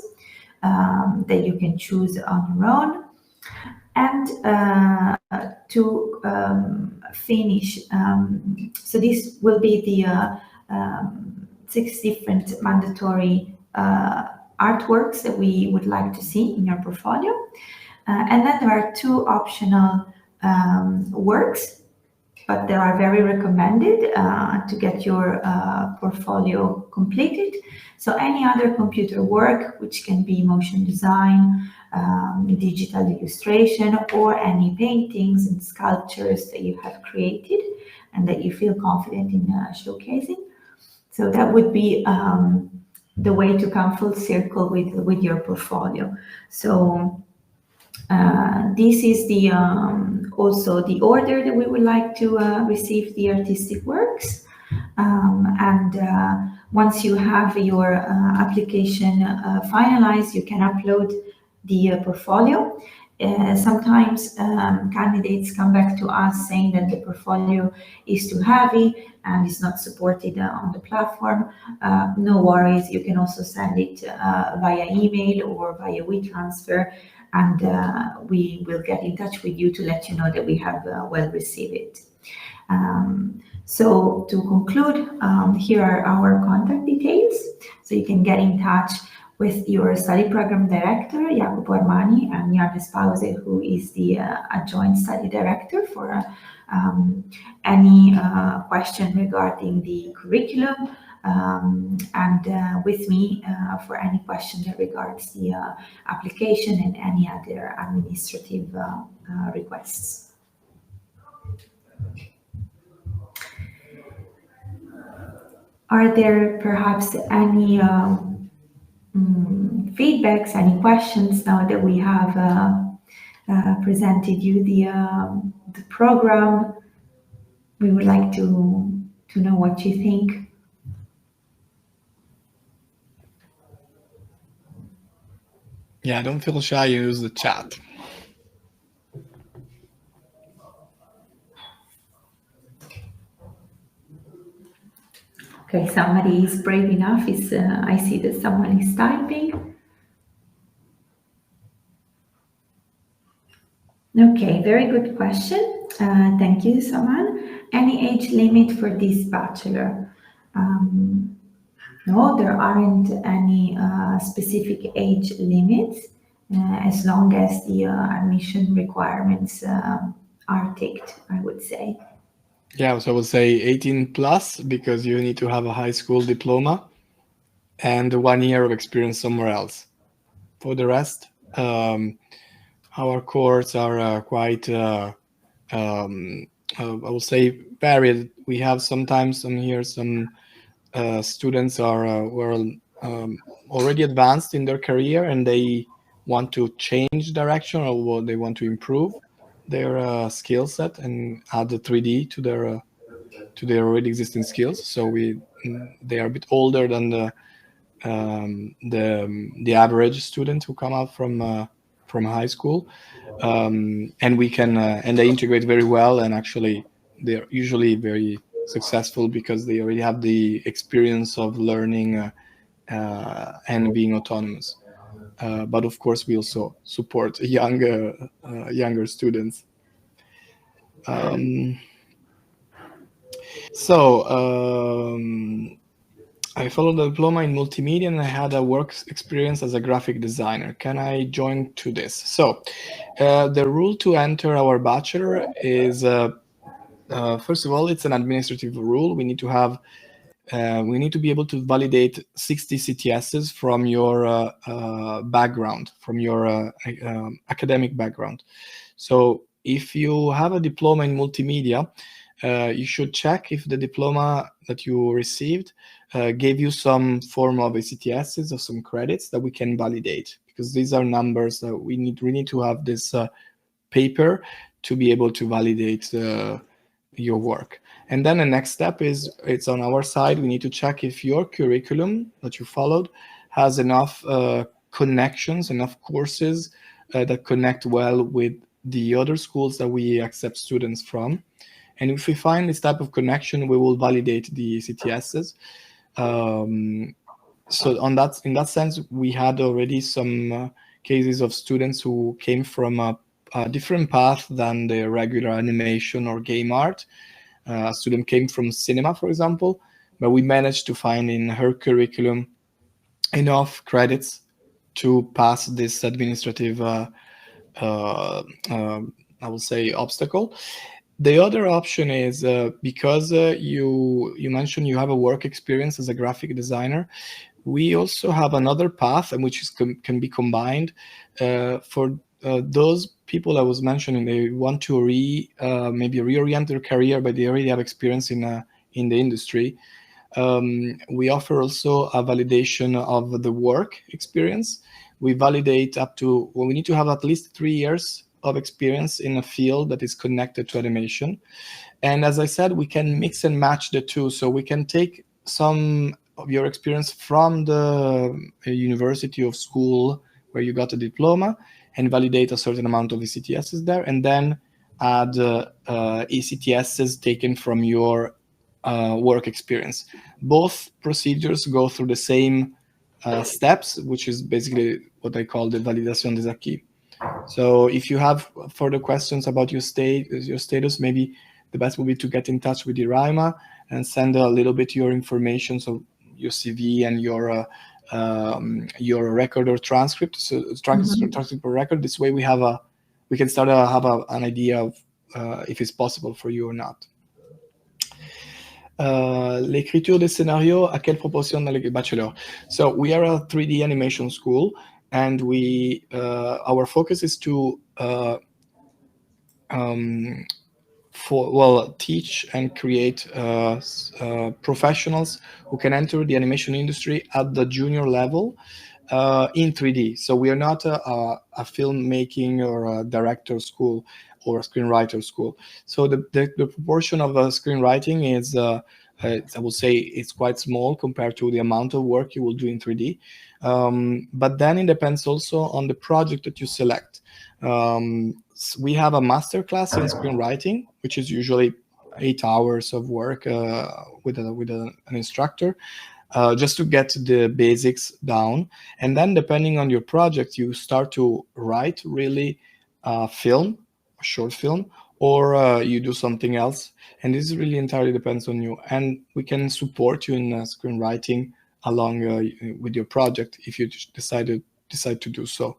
that you can choose on your own. And to finish, so this will be the 6 different mandatory artworks that we would like to see in your portfolio. And then there are 2 optional works, but they are very recommended to get your portfolio completed. So any other computer work, which can be motion design, digital illustration, or any paintings and sculptures that you have created and that you feel confident in showcasing. So that would be the way to come full circle with your portfolio. So this is the also the order that we would like to receive the artistic works. And once you have your application finalized, you can upload the portfolio. Sometimes candidates come back to us saying that the portfolio is too heavy and is not supported on the platform. No worries, you can also send it via email or via WeTransfer, and we will get in touch with you to let you know that we have well received it. So to conclude, here are our contact details. So you can get in touch with your study program director, Jacopo Armani, and Yannis Pause, who is the adjoint study director, for any question regarding the curriculum, and with me for any question that regards the application and any other administrative requests. Are there perhaps any feedbacks, any questions now that we have presented you the program? We would like to know what you think. Yeah, don't feel shy, use the chat. Okay, somebody is brave enough. I see that someone is typing. Okay, very good question. Thank you, Saman. Any age limit for this bachelor? No, there aren't any specific age limits as long as the admission requirements are ticked, I would say. Yeah, so I would say 18 plus, because you need to have a high school diploma and 1 year of experience somewhere else. For the rest, our courses are quite, I would say, varied. We have sometimes some students are already advanced in their career and they want to change direction, or they want to improve their skill set and add the 3D to their already existing skills. So they are a bit older than the average student who come out from high school, and we can and they integrate very well, and actually they're usually very successful because they already have the experience of learning and being autonomous. But of course, we also support younger students. I followed the diploma in multimedia and I had a work experience as a graphic designer. Can I join to this? So the rule to enter our bachelor is, first of all, it's an administrative rule. We need to be able to validate 60 CTSs from your background, from your academic background. So if you have a diploma in multimedia, you should check if the diploma that you received gave you some form of CTSs or some credits that we can validate, because these are numbers that we need to have this paper to be able to validate your work. And then the next step is, it's on our side. We need to check if your curriculum that you followed has enough connections, enough courses that connect well with the other schools that we accept students from. And if we find this type of connection, we will validate the CTSs. So in that sense, we had already some cases of students who came from a different path than the regular animation or game art. A student came from cinema, for example, but we managed to find in her curriculum enough credits to pass this administrative, I would say, obstacle. The other option is because you mentioned you have a work experience as a graphic designer. We also have another path, and which can be combined for those people I was mentioning. They want to maybe reorient their career, but they already have experience in the industry. We offer also a validation of the work experience. We validate we need to have at least 3 years of experience in a field that is connected to animation. And as I said, we can mix and match the two. So we can take some of your experience from the university or school where you got a diploma and validate a certain amount of ECTSs there, and then add ECTSs taken from your work experience. Both procedures go through the same steps, which is basically what I call the validation des acquis. So if you have further questions about your status, maybe the best would be to get in touch with Iraima and send a little bit your information, so your CV and your record or transcript, so transcript or record. This way we can start to have an idea of if it's possible for you or not. L'écriture des scénarios, à quelle proportion dans le bachelor? So we are a 3D animation school, and our focus is to teach and create professionals who can enter the animation industry at the junior level in 3D. So we are not a filmmaking or a director school or a screenwriter school. So the proportion of screenwriting is, I would say, it's quite small compared to the amount of work you will do in 3D. But then it depends also on the project that you select. We have a master class in screenwriting, which is usually 8 hours of work with an instructor, just to get the basics down. And then depending on your project, you start to write really film, a short film, or you do something else. And this really entirely depends on you. And we can support you in screenwriting along with your project if you decide to do so.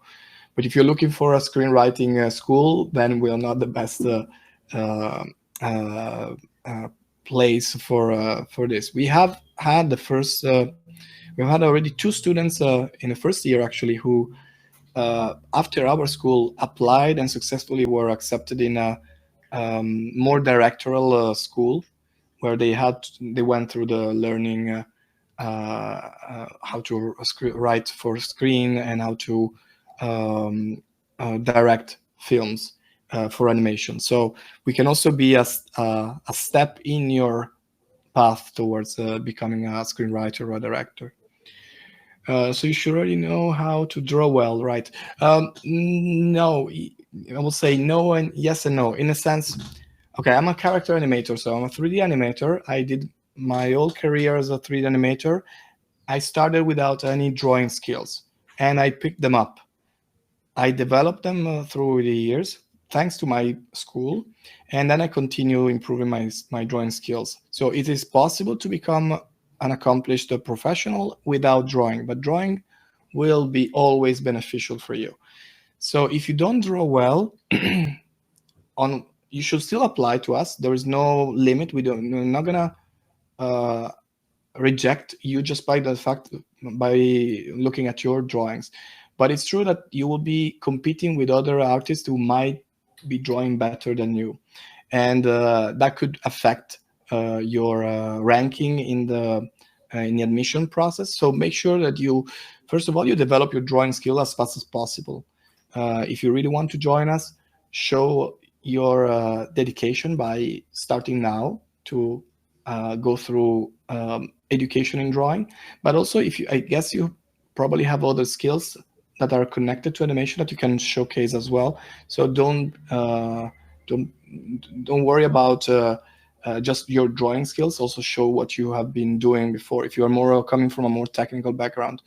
But if you're looking for a screenwriting school, then we are not the best place for this. We have had we've had already 2 students in the first year actually who after our school applied and successfully were accepted in a more directorial school, where they went through the learning how to write for screen and how to direct films for animation. So we can also be a step in your path towards becoming a screenwriter or a director. So you should already know how to draw well, right? No, I will say no and yes and no. In a sense, okay, I'm a character animator, so I'm a 3D animator. I did my whole career as a 3D animator. I started without any drawing skills, and I picked them up. I developed them through the years, thanks to my school, and then I continue improving my drawing skills. So it is possible to become an accomplished professional without drawing, but drawing will be always beneficial for you. So if you don't draw well, you should still apply to us. There is no limit. We're not gonna reject you just by looking at your drawings. But it's true that you will be competing with other artists who might be drawing better than you, and that could affect your ranking in the admission process. So make sure that first of all, you develop your drawing skill as fast as possible. If you really want to join us, show your dedication by starting now to go through education in drawing. But also, I guess you probably have other skills that are connected to animation that you can showcase as well. So don't worry about just your drawing skills. Also show what you have been doing before. If you are more coming from a more technical background.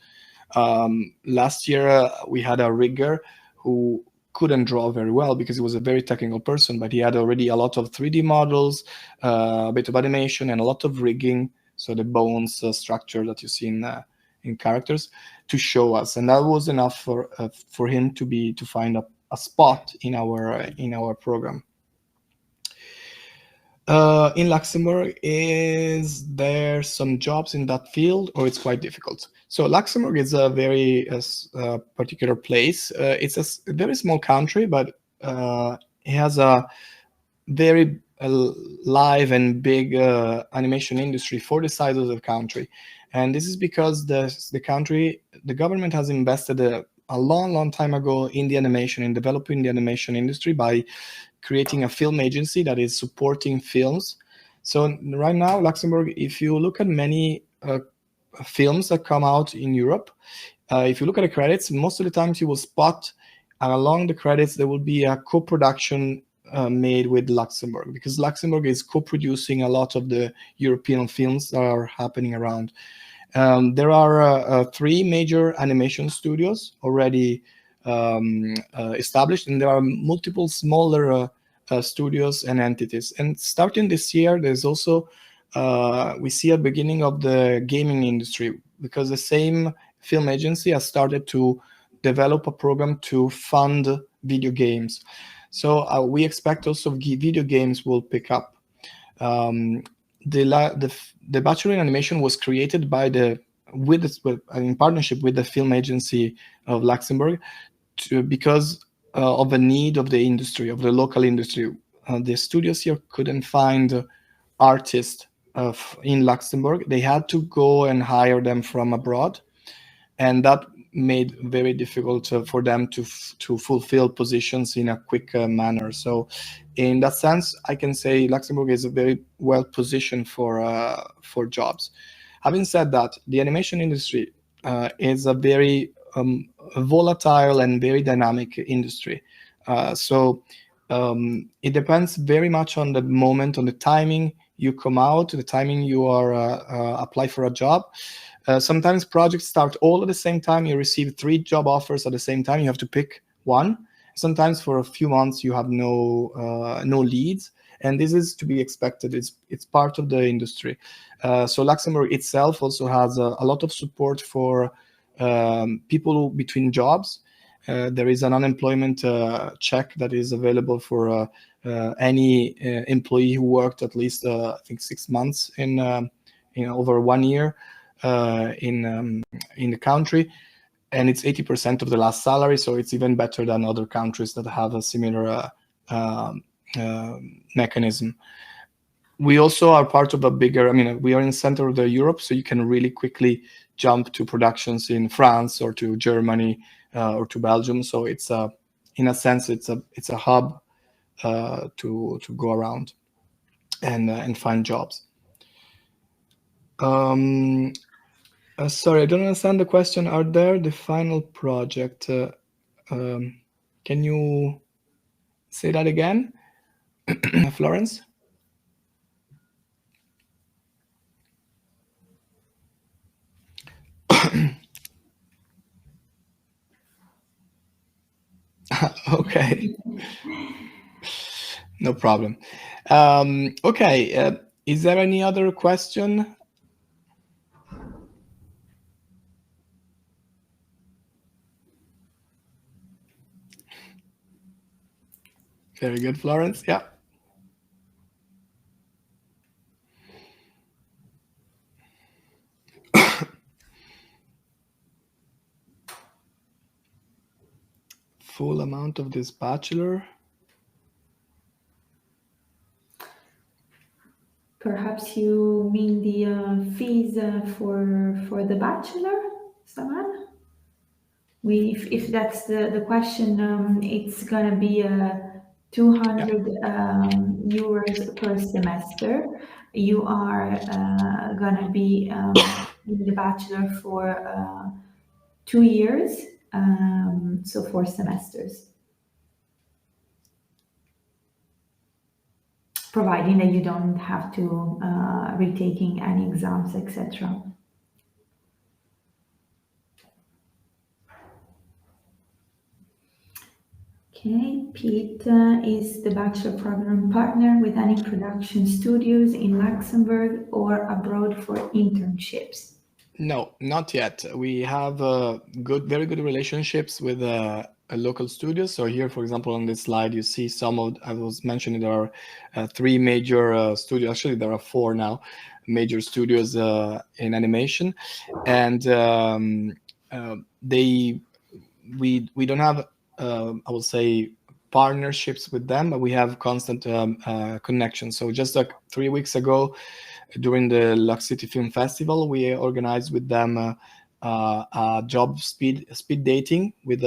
Last year we had a rigger who couldn't draw very well because he was a very technical person, but he had already a lot of 3D models, a bit of animation, and a lot of rigging. So the bones structure that you see in characters to show us, and that was enough for him to find a spot in our program. In Luxembourg, is there some jobs in that field, or it's quite difficult? So Luxembourg is a very particular place. It's a very small country, but it has a very live and big animation industry for the size of the country. And this is because the government has invested a long time ago in the animation, in developing the animation industry by creating a film agency that is supporting films. So right now, Luxembourg, if you look at many films that come out in Europe, if you look at the credits, most of the times you will spot along the credits there will be a co-production made with Luxembourg, because Luxembourg is co-producing a lot of the European films that are happening around. There are three major animation studios already established, and there are multiple smaller studios and entities. And starting this year, there's also we see a beginning of the gaming industry, because the same film agency has started to develop a program to fund video games. So we expect also video games will pick up. Um, the Bachelor in Animation was created by in partnership with the film agency of Luxembourg, because of a need of the industry, of the local industry. The studios here couldn't find artists in Luxembourg. They had to go and hire them from abroad, and that made very difficult for them to fulfill positions in a quick manner. So in that sense, I can say Luxembourg is very well positioned for jobs. Having said that, the animation industry is a very volatile and very dynamic industry. It depends very much on the moment, on the timing you come out, the timing you are apply for a job. Sometimes projects start all at the same time. You receive 3 job offers at the same time. You have to pick one. Sometimes for a few months you have no leads, and this is to be expected. It's part of the industry. So Luxembourg itself also has a lot of support for people between jobs. There is an unemployment check that is available for any employee who worked at least I think 6 months in over 1 year in the country, and it's 80% of the last salary. So it's even better than other countries that have a similar mechanism. We also are part of a bigger, we are in the center of the Europe, so you can really quickly jump to productions in France or to Germany or to Belgium. So it's in a sense, it's a hub to go around and find jobs. Sorry, I don't understand the question. Are there the final project? Can you say that again, Florence? Okay. No problem. Okay. Is there any other question? Very good, Florence. Yeah. Full amount of this bachelor. Perhaps you mean the fees for the bachelor, Saman? If that's the question, it's gonna be 200 euros per semester. You are gonna be in the bachelor for 2 years, so 4 semesters. Providing that you don't have to retaking any exams, etc. Okay, Pete is the bachelor program partner with any production studios in Luxembourg or abroad for internships? No, not yet. We have very good relationships with local studios. So here, for example, on this slide, you see I was mentioning there are 3 major studios. Actually, there are 4 now, major studios in animation, and we don't have, I will say, partnerships with them, but we have constant connections. So just like 3 weeks ago, during the Lux City Film Festival, we organized with them job speed dating with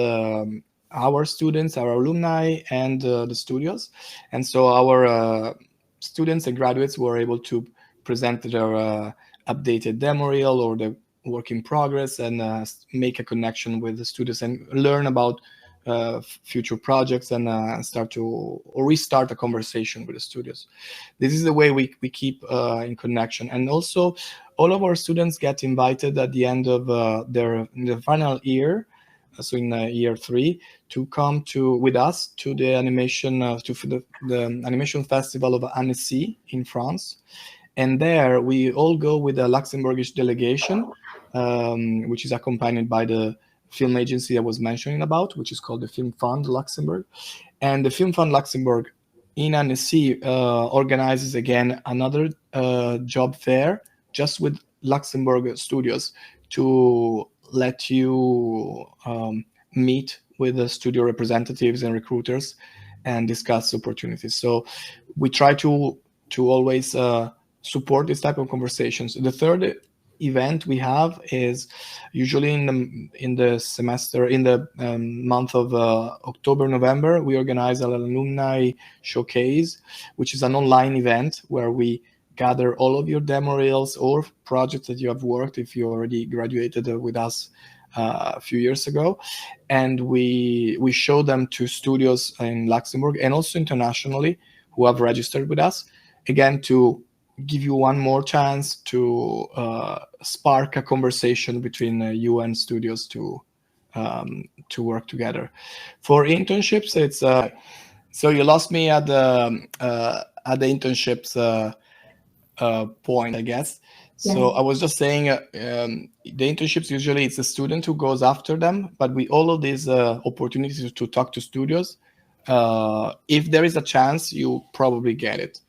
our students, our alumni, and the studios. And so our students and graduates were able to present their updated demo reel or the work in progress, and make a connection with the students and learn about future projects, and start to or restart a conversation with the studios. This is the way we keep in connection. And also all of our students get invited at the end of in the final year, so in year 3, to come to with us to the animation to the animation festival of Annecy in France. And there we all go with a Luxembourgish delegation, which is accompanied by the film agency I was mentioning about, which is called the Film Fund Luxembourg. And the Film Fund Luxembourg in Annecy organizes again another job fair just with Luxembourg studios to let you meet with the studio representatives and recruiters and discuss opportunities. So we try to always support this type of conversations. The third event we have is usually in the semester, in the month of October, November. We organize an alumni showcase, which is an online event where we gather all of your demo reels or projects that you have worked if you already graduated with us a few years ago, and we show them to studios in Luxembourg and also internationally who have registered with us, again to give you one more chance to spark a conversation between you and studios to work together. For internships, it's so you lost me at the internships point, I guess. Yes. So I was just saying, the internships usually it's a student who goes after them, but we all of these opportunities to talk to studios. If there is a chance, you probably get it,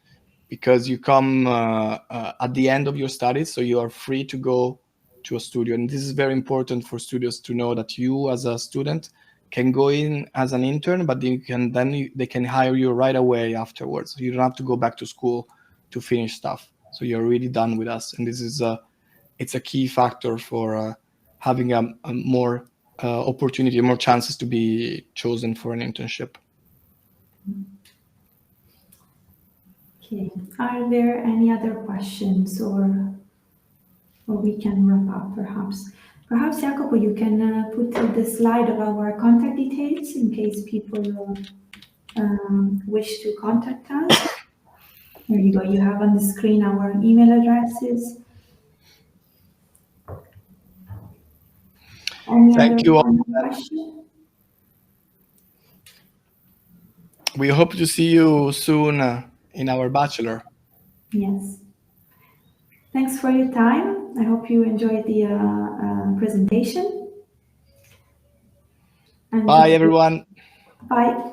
because you come at the end of your studies, so you are free to go to a studio. And this is very important for studios to know that you, as a student, can go in as an intern, but they can hire you right away afterwards. You don't have to go back to school to finish stuff. So you're really done with us, and this is it's a key factor for having a more opportunity, more chances to be chosen for an internship. Okay. Are there any other questions, or we can wrap up perhaps? Perhaps, Jacopo, you can put the slide of our contact details in case people wish to contact us. There you go. You have on the screen our email addresses. Any Thank other you all. question? We hope to see you soon in our Bachelor. Yes. Thanks for your time. I hope you enjoyed the presentation. And Bye, everyone. bye.